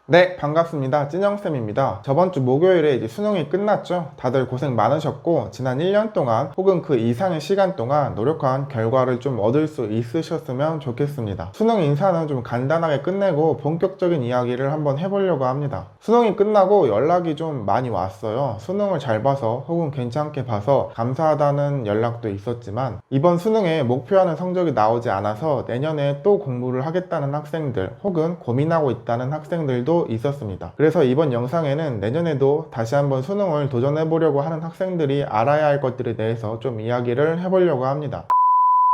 네, 반갑습니다. 찐영쌤입니다. 저번 주 목요일에 이제 수능이 끝났죠. 다들 고생 많으셨고 지난 1년 동안 혹은 그 이상의 시간 동안 노력한 결과를 좀 얻을 수 있으셨으면 좋겠습니다. 수능 인사는 좀 간단하게 끝내고 본격적인 이야기를 한번 해보려고 합니다. 수능이 끝나고 연락이 좀 많이 왔어요. 수능을 잘 봐서 혹은 괜찮게 봐서 감사하다는 연락도 있었지만 이번 수능에 목표하는 성적이 나오지 않아서 내년에 또 공부를 하겠다는 학생들 혹은 고민하고 있다는 학생들도 있었습니다. 그래서 이번 영상에는 내년에도 다시 한번 수능을 도전해 보려고 하는 학생들이 알아야 할 것들에 대해서 좀 이야기를 해보려고 합니다.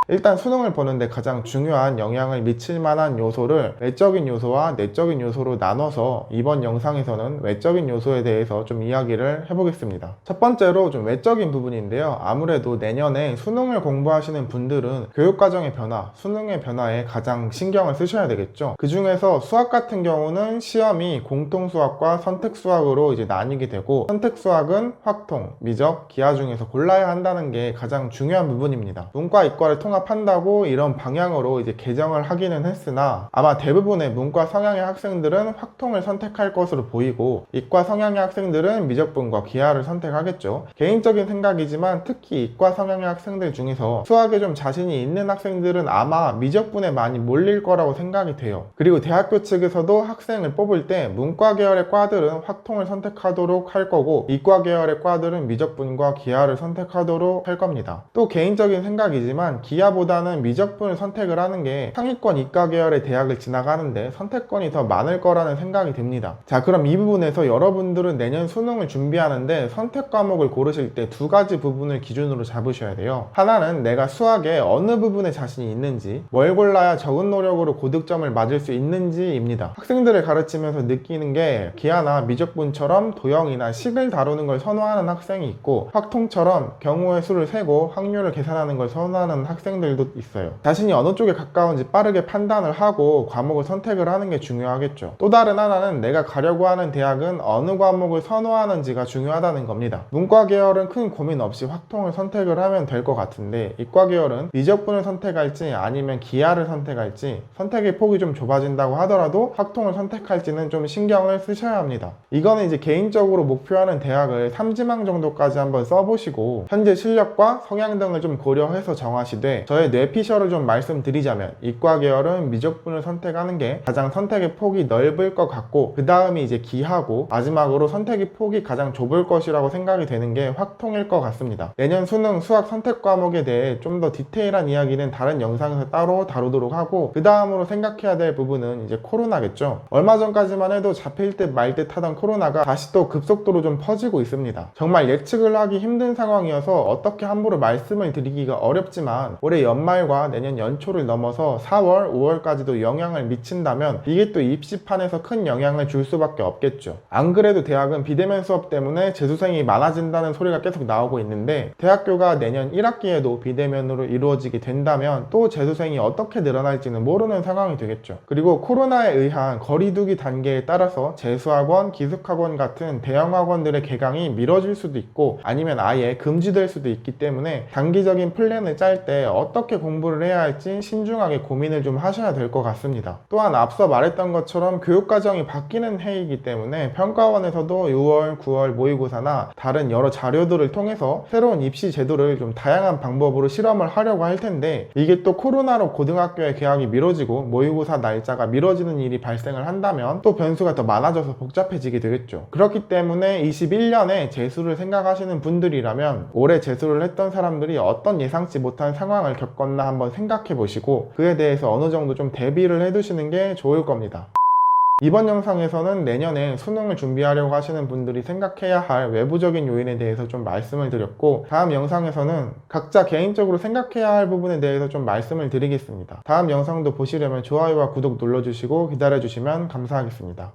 일단 수능을 보는데 가장 중요한 영향을 미칠 만한 요소를 외적인 요소와 내적인 요소로 나눠서 이번 영상에서는 외적인 요소에 대해서 좀 이야기를 해보겠습니다. 첫 번째로 좀 외적인 부분인데요. 아무래도 내년에 수능을 공부하시는 분들은 교육과정의 변화, 수능의 변화에 가장 신경을 쓰셔야 되겠죠. 그 중에서 수학 같은 경우는 시험이 공통수학과 선택수학으로 이제 나뉘게 되고, 선택수학은 확통, 미적, 기하 중에서 골라야 한다는 게 가장 중요한 부분입니다. 문과, 이과를 통합한다고 이런 방향으로 이제 개정을 하기는 했으나 아마 대부분의 문과 성향의 학생들은 확통을 선택할 것으로 보이고, 이과 성향의 학생들은 미적분과 기하를 선택하겠죠. 개인적인 생각이지만 특히 이과 성향의 학생들 중에서 수학에 좀 자신이 있는 학생들은 아마 미적분에 많이 몰릴 거라고 생각이 돼요. 그리고 대학교 측에서도 학생을 뽑을 때 문과 계열의 과들은 확통을 선택하도록 할 거고, 이과 계열의 과들은 미적분과 기하를 선택하도록 할 겁니다. 또 개인적인 생각이지만 기하보다는 미적분을 선택을 하는 게 상위권 이과 계열의 대학을 지나가는데 선택권이 더 많을 거라는 생각이 듭니다. 자, 그럼 이 부분에서 여러분들은 내년 수능을 준비하는데 선택 과목을 고르실 때 두 가지 부분을 기준으로 잡으셔야 돼요. 하나는 내가 수학에 어느 부분에 자신이 있는지, 뭘 골라야 적은 노력으로 고득점을 맞을 수 있는지입니다. 학생들을 가르치면서 느끼는 게 기하나 미적분처럼 도형이나 식을 다루는 걸 선호하는 학생이 있고, 확통처럼 경우의 수를 세고 확률을 계산하는 걸 선호하는 학생들도 있어요. 자신이 어느 쪽에 가까운지 빠르게 판단을 하고 과목을 선택을 하는 게 중요하겠죠. 또 다른 하나는 내가 가려고 하는 대학은 어느 과목을 선호하는지가 중요하다는 겁니다. 문과 계열은 큰 고민 없이 확통을 선택을 하면 될 것 같은데, 이과 계열은 미적분을 선택할지 아니면 기하를 선택할지, 선택의 폭이 좀 좁아진다고 하더라도 확통을 선택할지는 좀 신경을 쓰셔야 합니다. 이거는 이제 개인적으로 목표하는 대학을 3지망 정도까지 한번 써보시고 현재 실력과 성향 등을 좀 고려해서 정하시되, 저의 뇌피셜을 좀 말씀드리자면 이과 계열은 미적분을 선택하는 게 가장 선택의 폭이 넓을 것 같고, 그 다음이 이제 기하고 마지막으로 선택의 폭이 가장 좁을 것이라고 생각이 되는 게 확통일 것 같습니다. 내년 수능 수학 선택 과목에 대해 좀 더 디테일한 이야기는 다른 영상에서 따로 다루도록 하고, 그 다음으로 생각해야 될 부분은 이제 코로나겠죠. 얼마 전까지만 해도 잡힐 듯 말 듯 하던 코로나가 다시 또 급속도로 좀 퍼지고 있습니다. 정말 예측을 하기 힘든 상황이어서 어떻게 함부로 말씀을 드리기가 어렵지만 올해 연말과 내년 연초를 넘어서 4월, 5월까지도 영향을 미친다면 이게 또 입시판에서 큰 영향을 줄 수밖에 없겠죠. 안 그래도 대학은 비대면 수업 때문에 재수생이 많아진다는 소리가 계속 나오고 있는데, 대학교가 내년 1학기에도 비대면으로 이루어지게 된다면 또 재수생이 어떻게 늘어날지는 모르는 상황이 되겠죠. 그리고 코로나에 의한 거리두기 단계에 따라서 재수학원, 기숙학원 같은 대형 학원들의 개강이 미뤄질 수도 있고 아니면 아예 금지될 수도 있기 때문에 단기적인 플랜을 짤 때 어떻게 공부를 해야 할지 신중하게 고민을 좀 하셔야 될 것 같습니다. 또한 앞서 말했던 것처럼 교육과정이 바뀌는 해이기 때문에 평가원에서도 6월, 9월 모의고사나 다른 여러 자료들을 통해서 새로운 입시 제도를 좀 다양한 방법으로 실험을 하려고 할 텐데, 이게 또 코로나로 고등학교의 개학이 미뤄지고 모의고사 날짜가 미뤄지는 일이 발생을 한다면 또 변수가 더 많아져서 복잡해지게 되겠죠. 그렇기 때문에 21년에 재수를 생각하시는 분들이라면 올해 재수를 했던 사람들이 어떤 예상치 못한 상황을 겪었나 한번 생각해 보시고 그에 대해서 어느 정도 좀 대비를 해두시는 게 좋을 겁니다. 이번 영상에서는 내년에 수능을 준비하려고 하시는 분들이 생각해야 할 외부적인 요인에 대해서 좀 말씀을 드렸고, 다음 영상에서는 각자 개인적으로 생각해야 할 부분에 대해서 좀 말씀을 드리겠습니다. 다음 영상도 보시려면 좋아요와 구독 눌러주시고 기다려주시면 감사하겠습니다.